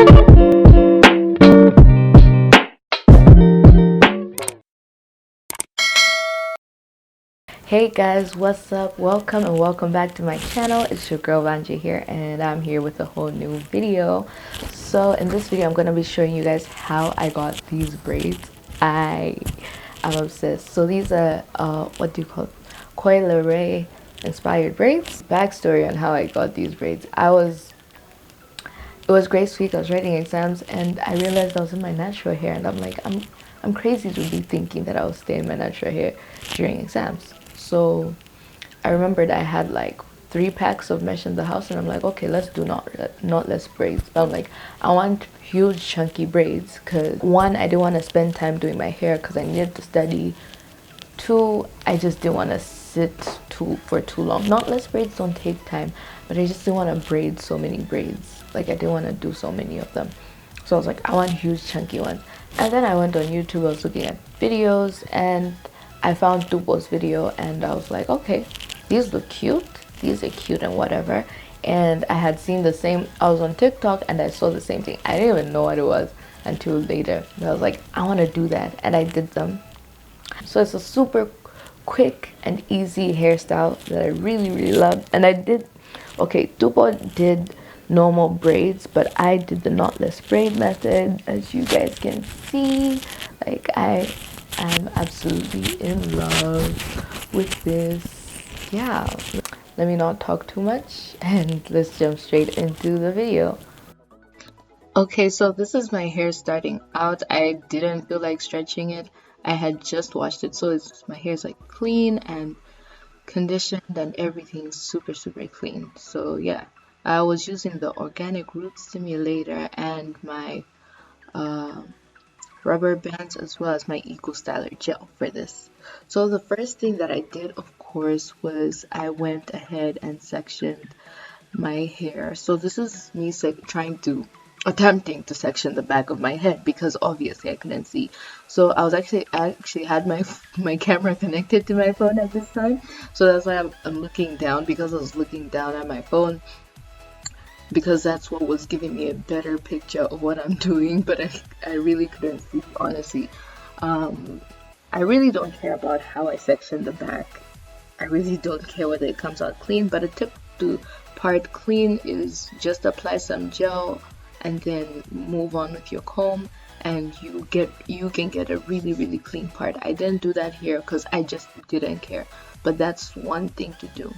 Hey guys, what's up? Welcome and welcome back to my channel. It's your girl Vanji here, and I'm here with a whole new video. So in this video I'm going to be showing you guys how I got these braids. I'm obsessed. So these are what do you call it? Coi Leray inspired braids. Backstory on how I got these braids. It was grade week. I was writing exams and I realized I was in my natural hair, and I'm like, I'm crazy to be thinking that I will stay in my natural hair during exams. So I remembered I had like 3 packs of mesh in the house, and I'm like, okay, let's do knotless braids. But I'm like, I want huge chunky braids because one, I didn't want to spend time doing my hair because I needed to study. Two, I just didn't want to sit for too long. Knotless braids don't take time, but I just didn't want to braid so many braids. Like I didn't want to do so many of them. So I was like, I want huge chunky ones. And then I went on YouTube. I was looking at videos and I found Tobu's video, and I was like, okay, these look cute. These are cute and whatever. And I had seen the same. I was on TikTok and I saw the same thing. I didn't even know what it was until later. And I was like, I want to do that, and I did them. So it's a super quick and easy hairstyle that I really love. And I did, okay, Tobu did normal braids, but I did the knotless braid method, as you guys can see. Like I'm absolutely in love with this. Yeah, let me not talk too much and let's jump straight into the video. Okay, so this is my hair starting out. I didn't feel like stretching it. I had just washed it, so my hair is like clean and conditioned and everything's super clean. So yeah, I was using the organic root stimulator and my rubber bands, as well as my eco styler gel for this. So the first thing that I did, of course, was I went ahead and sectioned my hair. So this is me attempting to section the back of my head because obviously I couldn't see. So I actually had my camera connected to my phone at this time. So that's why I'm looking down, because I was looking down at my phone, because that's what was giving me a better picture of what I'm doing. But I really couldn't see, honestly. I really don't care about how I section the back. I really don't care whether it comes out clean, but a tip to part clean is just apply some gel and then move on with your comb, and you can get a really clean part. I didn't do that here because I just didn't care, but that's one thing to do.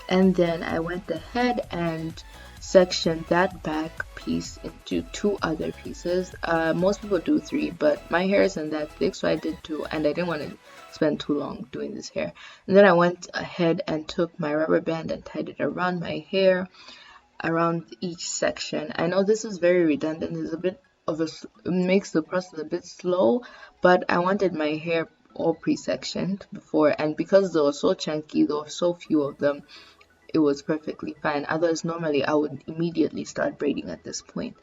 And then I went ahead and sectioned that back piece into 2 other pieces. Most people do 3, but my hair isn't that thick, so I did 2, and I didn't want to spend too long doing this hair. And then I went ahead and took my rubber band and tied it around my hair, around each section. I know this is very redundant. It's a bit of it makes the process a bit slow, but I wanted my hair all pre-sectioned before, and because they were so chunky, there were so few of them, it was perfectly fine. Otherwise, normally I would immediately start braiding at this point.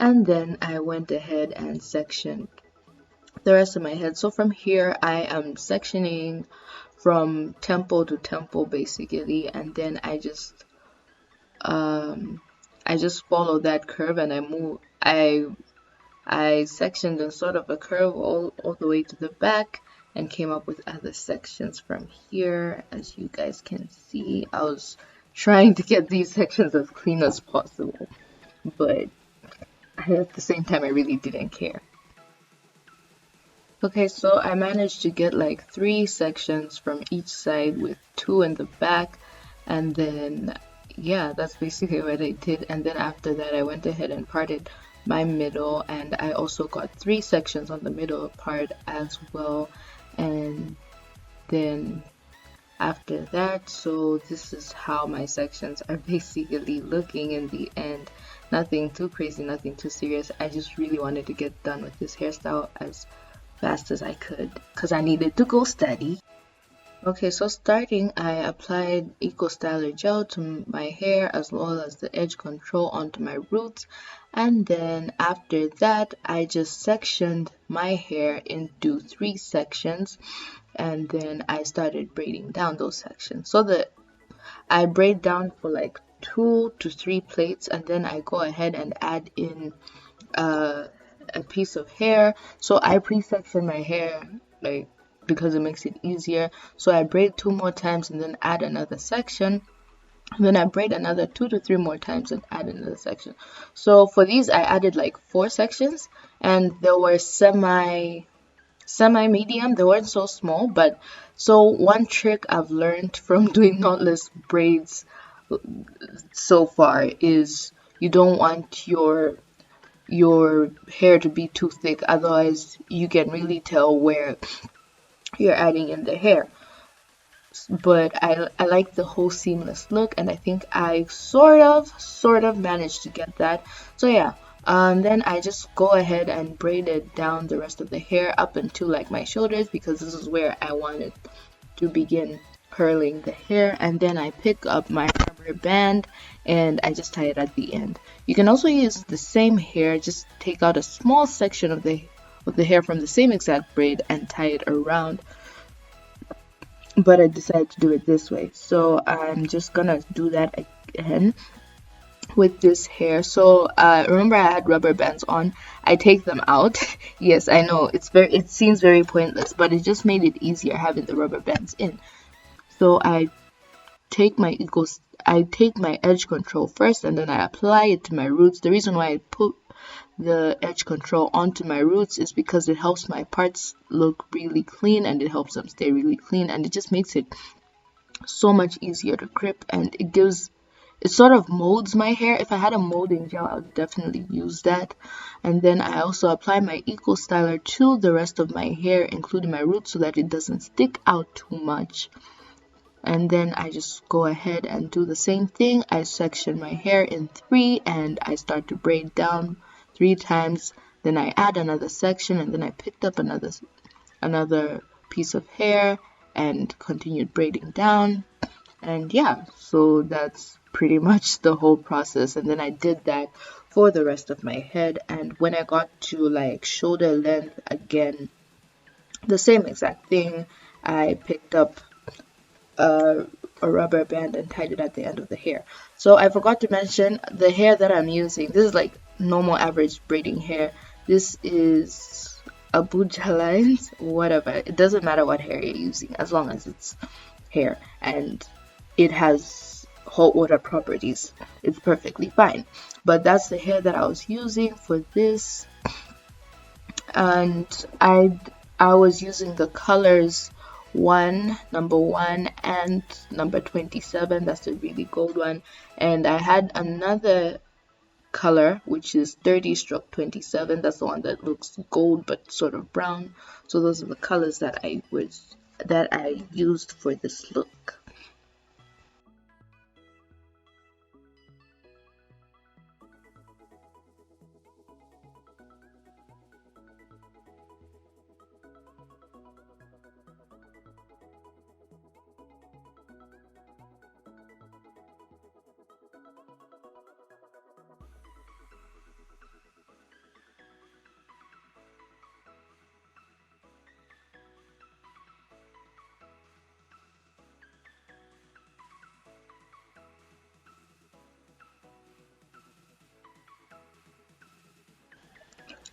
And then I went ahead and sectioned the rest of my head. So from here I am sectioning from temple to temple basically, and then I just follow that curve, and I sectioned in sort of a curve all the way to the back, and came up with other sections from here. As you guys can see, I was trying to get these sections as clean as possible, but at the same time I really didn't care. Okay, so I managed to get like 3 sections from each side with 2 in the back, and then yeah, that's basically what I did. And then after that I went ahead and parted my middle, and I also got 3 sections on the middle part as well. And then after that, so this is how my sections are basically looking in the end. Nothing too crazy, nothing too serious. I just really wanted to get done with this hairstyle as fast as I could because I needed to go study. Okay, so starting, I applied Eco Styler gel to my hair as well as the edge control onto my roots, and then after that I just sectioned my hair into 3 sections, and then I started braiding down those sections. So that I braid down for like 2 to 3 plaits, and then I go ahead and add in a piece of hair. So I pre-section my hair, like, because it makes it easier. So I braid 2 more times and then add another section. And then I braid another 2 to 3 more times and add another section. So for these, I added like 4 sections, and they were semi-medium. They weren't so small, but so one trick I've learned from doing knotless braids so far is you don't want your hair to be too thick, otherwise you can really tell where you're adding in the hair. But I like the whole seamless look, and I think I sort of managed to get that. So yeah, then I just go ahead and braid it down the rest of the hair up until like my shoulders, because this is where I wanted to begin curling the hair. And then I pick up my rubber band and I just tie it at the end. You can also use the same hair, just take out a small section of the hair from the same exact braid and tie it around, but I decided to do it this way. So I'm just gonna do that again with this hair. So remember I had rubber bands on. I take them out. Yes, I know it seems very pointless, but it just made it easier having the rubber bands in. So I take my edge control first, and then I apply it to my roots. The reason why I put the edge control onto my roots is because it helps my parts look really clean, and it helps them stay really clean, and it just makes it so much easier to grip, and it sort of molds my hair. If I had a molding gel, I would definitely use that. And then I also apply my Eco Styler to the rest of my hair, including my roots, so that it doesn't stick out too much. And then I just go ahead and do the same thing. I section my hair in 3 and I start to braid down 3 times. Then I add another section, and then I picked up another piece of hair and continued braiding down. And yeah, so that's pretty much the whole process. And then I did that for the rest of my head. And when I got to like shoulder length, again, the same exact thing. I picked up a rubber band and tied it at the end of the hair. So I forgot to mention the hair that I'm using. This is like normal average braiding hair. This is Abuja lines, whatever. It doesn't matter what hair you're using as long as it's hair and it has hot water properties. It's perfectly fine. But that's the hair that I was using for this, and I was using the colors number 1 and number 27. That's the really gold one, and I had another color which is 30/27. That's the one that looks gold but sort of brown. So those are the colors that I used for this look.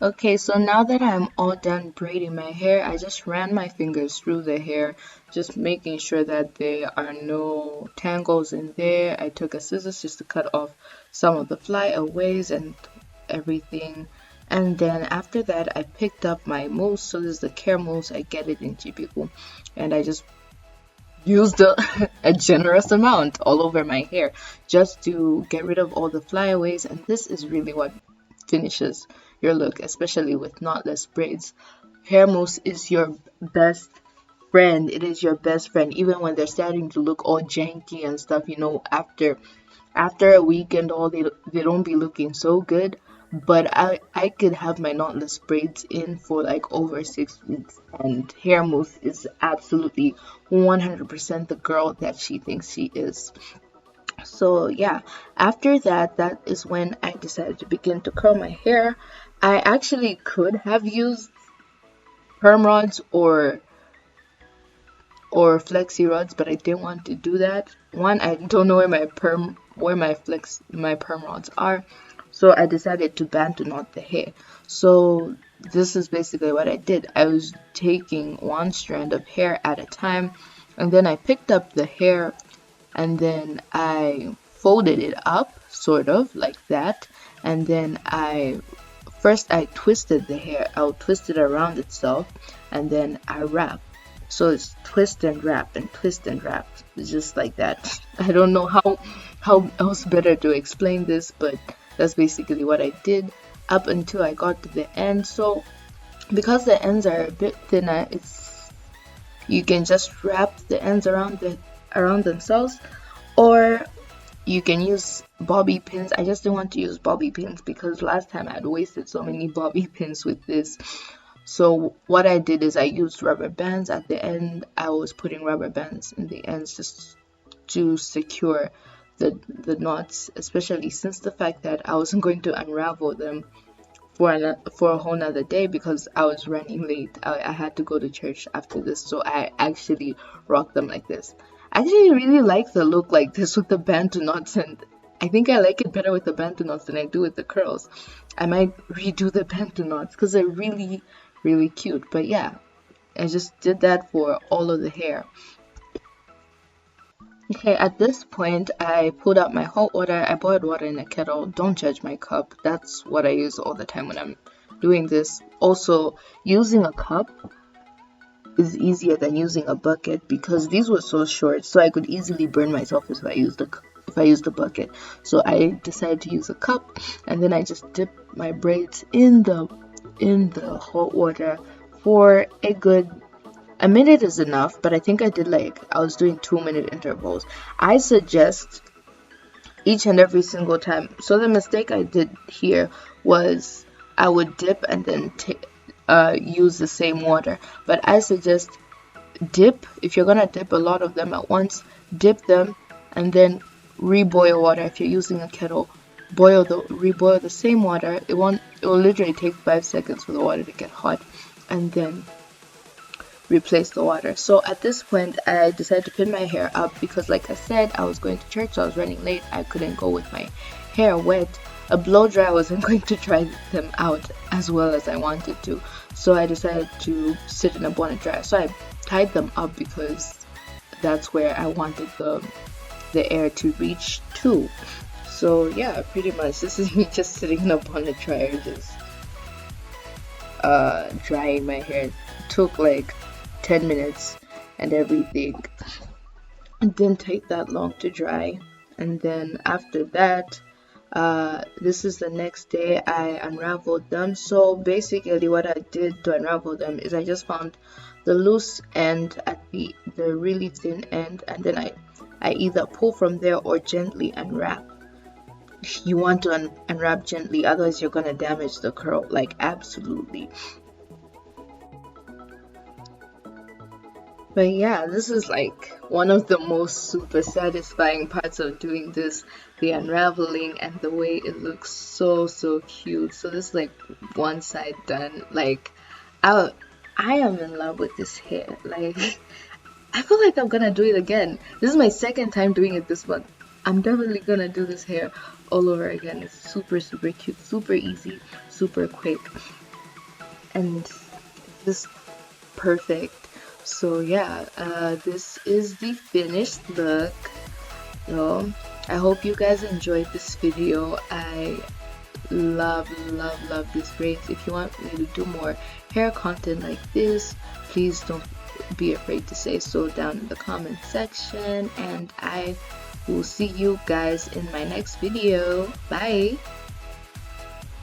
Okay, so now that I'm all done braiding my hair, I just ran my fingers through the hair, just making sure that there are no tangles in there. I took a scissors just to cut off some of the flyaways and everything. And then after that, I picked up my mousse. So this is the care mousse. I get it in Chibiku. And I just used a generous amount all over my hair just to get rid of all the flyaways. And this is really what finishes your look, especially with knotless braids. Hair mousse is your best friend. It is your best friend, even when they're starting to look all janky and stuff. After a week and all, they don't be looking so good. But I could have my knotless braids in for like over 6 weeks, and hair mousse is absolutely 100% the girl that she thinks she is. So yeah, after that is when I decided to begin to curl my hair. I actually could have used perm rods or flexi rods, but I didn't want to do that. One, I don't know where my perm where my perm rods are. So I decided to bantu knot the hair. So this is basically what I did. I was taking one strand of hair at a time, and then I picked up the hair and then I folded it up, sort of like that, and then I twisted the hair. I'll twist it around itself, and then I wrap. So it's twist and wrap and twist and wrap, just like that. I don't know how else better to explain this, but that's basically what I did up until I got to the end. So because the ends are a bit thinner, you can just wrap the ends around themselves, or you can use bobby pins. I just didn't want to use bobby pins because last time I had wasted so many bobby pins with this. So what I did is I used rubber bands at the end. I was putting rubber bands in the ends just to secure the knots, especially since the fact that I wasn't going to unravel them for a whole nother day because I was running late. I had to go to church after this, so I actually rocked them like this. I actually really like the look like this with the bantu knots, and I think I like it better with the bantu knots than I do with the curls. I might redo the bantu knots because they're really, really cute. But yeah, I just did that for all of the hair. Okay, at this point, I pulled out my hot water. I boiled water in a kettle. Don't judge my cup. That's what I use all the time when I'm doing this. Also, using a cup is easier than using a bucket because these were so short, so I could easily burn myself if I used a bucket. So I decided to use a cup, and then I just dipped my braids in the hot water for a minute is enough, but I think I was doing 2-minute intervals. I suggest each and every single time. So the mistake I did here was I would dip and then use the same water. But I suggest dip. If you're gonna dip a lot of them at once, dip them and then reboil water. If you're using a kettle, reboil the same water. It will literally take 5 seconds for the water to get hot, and then replace the water. So at this point, I decided to pin my hair up because, like I said, I was going to church, so I was running late. I couldn't go with my hair wet. A blow dry wasn't going to dry them out as well as I wanted to, so I decided to sit in a bonnet dryer. So I tied them up because that's where I wanted the air to reach to. So yeah, pretty much this is me just sitting in a bonnet dryer, just drying my hair. It took like 10 minutes and everything. It didn't take that long to dry. And then after that, this is the next day, I unraveled them. So basically what I did to unravel them is I just found the loose end at the really thin end, and then I either pull from there or gently unwrap. You want to unwrap gently, otherwise you're gonna damage the curl, like absolutely. But yeah, this is like one of the most super satisfying parts of doing this, the unraveling and the way it looks so cute. So this is like one side done. Like I am in love with this hair. Like I feel like I'm gonna do it again. This is my second time doing it this month. I'm definitely gonna do this hair all over again. It's super cute, super easy, super quick, and this perfect. So yeah, this is the finished look. So I hope you guys enjoyed this video. I love these braids. If you want me to do more hair content like this, please don't be afraid to say so down in the comment section, and I will see you guys in my next video. Bye.